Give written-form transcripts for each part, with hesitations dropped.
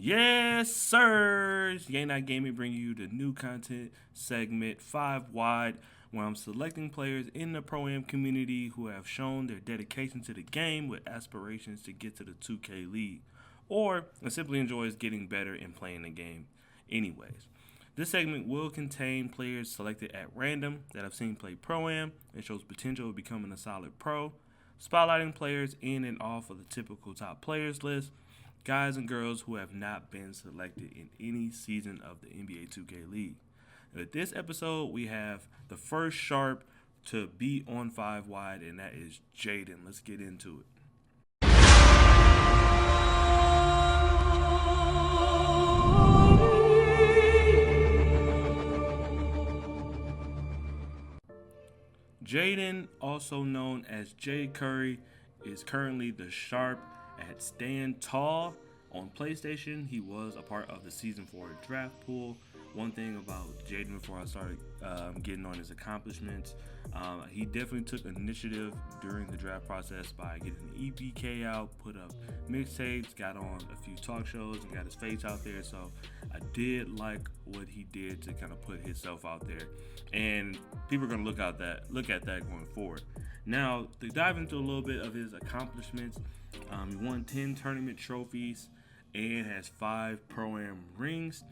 Yes, sir. Yay Not Gaming bring you the new content segment 5 wide, where I'm selecting players in the Pro-Am community who have shown their dedication to the game with aspirations to get to the 2K League, or simply enjoys getting better and playing the game anyways. This segment will contain players selected at random that I've seen play Pro-Am and shows potential of becoming a solid pro, spotlighting players in and off of the typical top players list, guys and girls who have not been selected in any season of the NBA 2K League. With this episode, we have the first sharp to be on 5 wide, and that is Jaden. Let's get into it. Jaden, also known as Jay Curry, is currently the sharp at Stand Tall. On PlayStation, he was a part of the Season 4 draft pool. One thing about Jaden before I started getting on his accomplishments, he definitely took initiative during the draft process by getting an EPK out, put up mixtapes, got on a few talk shows, and got his face out there. So I did like what he did to kind of put himself out there, and people are going to look at that going forward. Now, to dive into a little bit of his accomplishments, he won 10 tournament trophies and has 5 Pro-Am rings,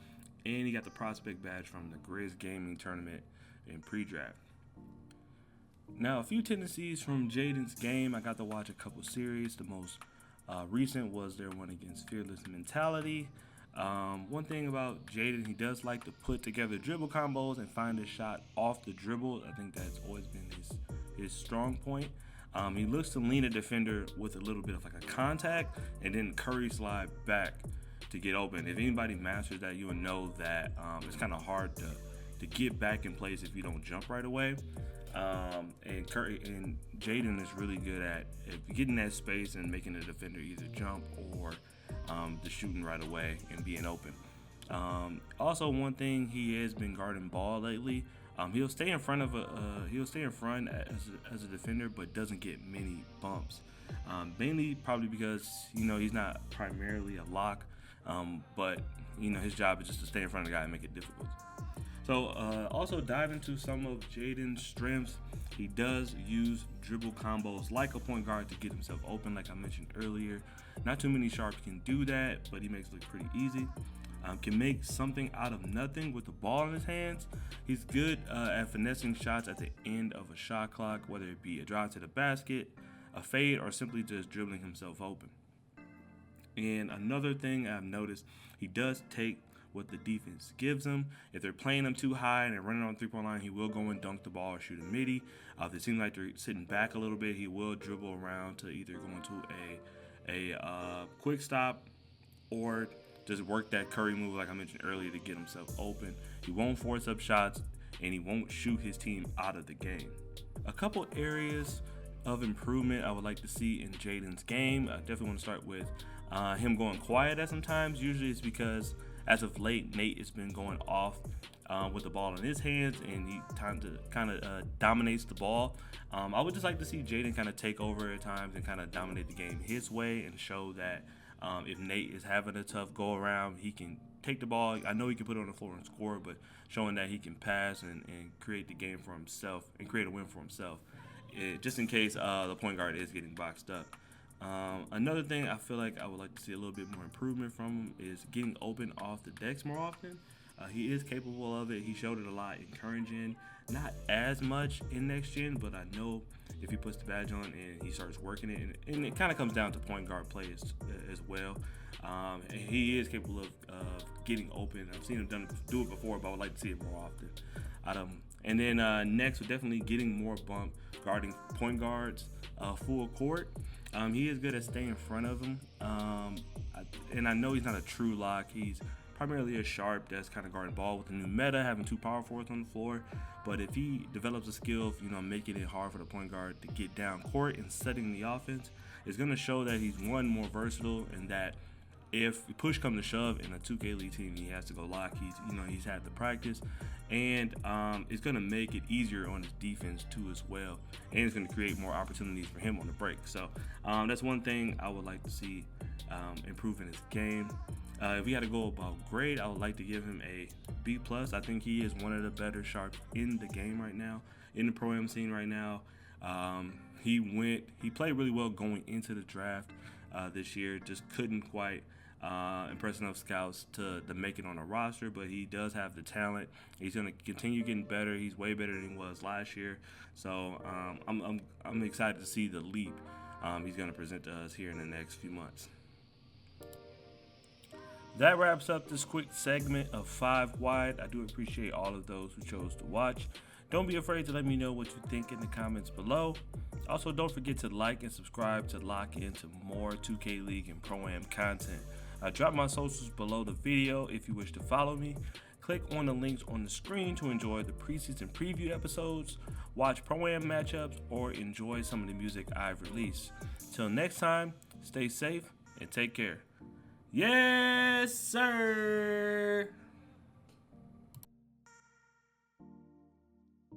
and he got the prospect badge from the Grizz Gaming tournament in pre-draft. Now, a few tendencies from Jaden's game. I got to watch a couple series. The most recent was their one against Fearless Mentality. One thing about Jaden, he does like to put together dribble combos and find a shot off the dribble. I think that's always been his strong point. He looks to lean a defender with a little bit of like a contact and then curry slide back to get open. If anybody masters that, you will know that it's kind of hard to get back in place if you don't jump right away. And Jaden is really good at getting that space and making the defender either jump or the shooting right away and being open. Also, one thing, he has been guarding ball lately. He'll stay in front as a defender, but doesn't get many bumps. Mainly probably because he's not primarily a lock, but his job is just to stay in front of the guy and make it difficult. So also dive into some of Jaden's strengths. He does use dribble combos like a point guard to get himself open, like I mentioned earlier. Not too many sharps can do that, but he makes it look pretty easy. Can make something out of nothing with the ball in his hands. He's good at finessing shots at the end of a shot clock, whether it be a drive to the basket, a fade, or simply just dribbling himself open. And another thing I've noticed, he does take what the defense gives him. If they're playing him too high and they're running on the 3-point line, he will go and dunk the ball or shoot a midi. If it seems like they're sitting back a little bit, he will dribble around to either go into a quick stop or just work that curry move like I mentioned earlier to get himself open. He won't force up shots, and he won't shoot his team out of the game. A couple areas of improvement I would like to see in Jaden's game. I definitely want to start with him going quiet at some times. Usually it's because as of late, Nate has been going off with the ball in his hands, and he kind of dominates the ball. I would just like to see Jaden kind of take over at times and kind of dominate the game his way and show that if Nate is having a tough go around, he can take the ball. I know he can put it on the floor and score, but showing that he can pass and create the game for himself and create a win for himself, just in case the point guard is getting boxed up. Another thing I feel like I would like to see a little bit more improvement from him is getting open off the decks more often. He is capable of it. He showed it a lot in current gen, not as much in next gen, but I know if he puts the badge on and he starts working it, and it kind of comes down to point guard play as well. And he is capable of getting open. I've seen him do it before, but I would like to see it more often. And then next, we're definitely getting more bump guarding point guards full court. He is good at staying in front of him. And I know he's not a true lock. He's primarily a sharp that's kind of guarding ball with the new meta, having 2 power forwards on the floor. But if he develops a skill of making it hard for the point guard to get down court and setting the offense, it's going to show that he's more versatile, and that if push comes to shove in a 2K League team, he has to go lock. He's had the practice, and it's going to make it easier on his defense too as well, and it's going to create more opportunities for him on the break. So that's one thing I would like to see improve in his game. If we had to go about grade, I would like to give him a B plus. I think he is one of the better sharps in the game right now, in the pro am scene right now. He played really well going into the draft this year. Just couldn't quite impress enough scouts to make it on a roster, but he does have the talent. He's going to continue getting better. He's way better than he was last year. So I'm excited to see the leap he's going to present to us here in the next few months. That wraps up this quick segment of 5 Wide. I do appreciate all of those who chose to watch. Don't be afraid to let me know what you think in the comments below. Also, don't forget to like and subscribe to lock into more 2K League and Pro-Am content. Drop my socials below the video if you wish to follow me. Click on the links on the screen to enjoy the preseason preview episodes, watch Pro-Am matchups, or enjoy some of the music I've released. Till next time, stay safe and take care. Yes, sir!